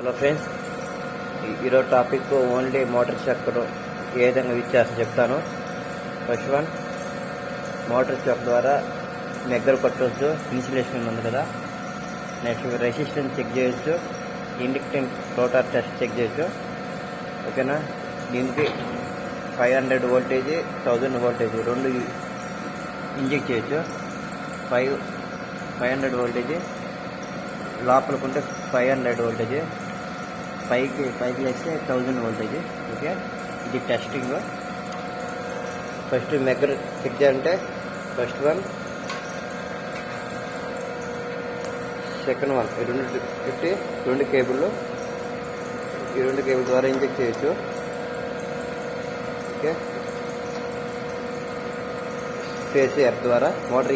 Hello friends, ఈరోజు topic only motor చక్రం ఏ విధంగా యూజ్ చేస్తా చెప్తాను. ఫస్ట్ వన్, మోటార్ చక్ ద్వారా మెగ్గలు కొట్టవచ్చు, ఇన్సులేషన్ ఉంది కదా. నెక్స్ట్ రెసిస్టెన్స్ చెక్ చేయొచ్చు, ఇండిక్టెంట్ రోటార్ టెస్ట్ చెక్ చేయొచ్చు. ఓకేనా. దీనికి 500 వోల్టేజ్ 1000 వోల్టేజ్ రెండు ఇంజెక్ట్ చేయొచ్చు. 500 వోల్టేజ్ లోపలకుంటే 500 వోల్టేజ్, పైకి వేస్తే 1000 వోల్టేజ్. ఓకే, ఇది టెస్టింగ్. ఫస్ట్ మెగ్గర్ చెక్ చేయాలంటే ఫస్ట్ వన్, సెకండ్ వన్, ఈ రెండు కేబుల్ ద్వారా ఇంజెక్ట్ చేయొచ్చు. ఓకే, ఫేస్ ఎర్త్ ద్వారా మోటార్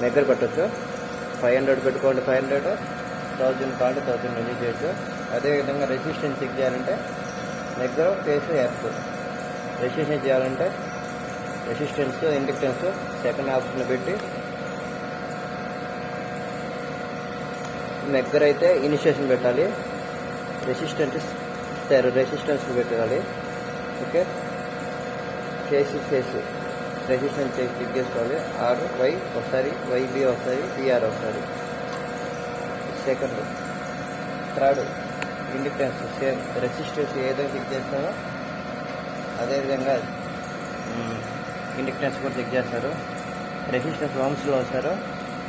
మెగ్గర్ కొట్టచ్చు. 500 పెట్టుకోండి, 500, 1000 కాంటే 1000 ఇంజెక్ట్ చేయొచ్చు. అదేవిధంగా రెసిస్టెన్స్ చెక్ చేయాలంటే మెగ్గర్, ఫేస్ ఎర్త్. రెసిస్టెన్స్ చేయాలంటే రెసిస్టెన్స్, ఇండక్టెన్స్ సెకండ్ ఆప్షన్ పెట్టి, మెగ్గర్ అయితే ఇనిషియేషన్ పెట్టాలి, రెసిస్టెన్స్ రెసిస్టెన్స్ పెట్టాలి. ఓకే, ఫేస్ రెసిస్టెన్స్ చెక్ చేసుకోవాలి. ఆర్ వై ఒకసారి, వైబి ఒకసారి, పిఆర్ ఒకసారి. సెకండ్, థర్డ్ ఇండిక్టెన్స్ సేమ్, రెసిస్టెన్స్ ఏదైతే చెక్ చేస్తారో అదేవిధంగా ఇండిక్టెన్స్ కూడా చెక్ చేస్తారు. రెసిస్టెన్స్ ఓమ్స్లో వస్తారు,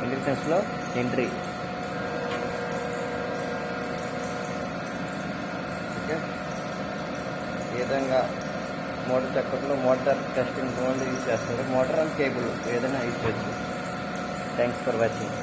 ఇండిక్టెన్స్లో హెన్రీ. ఓకే, ఈ విధంగా మోటార్ చక్రంలో మోటార్ టెస్టింగ్ ఓన్లీ యూజ్ చేస్తారు. మోటార్ అండ్ కేబుల్ ఏదైనా యూజ్ చేయొచ్చు. Thanks for watching.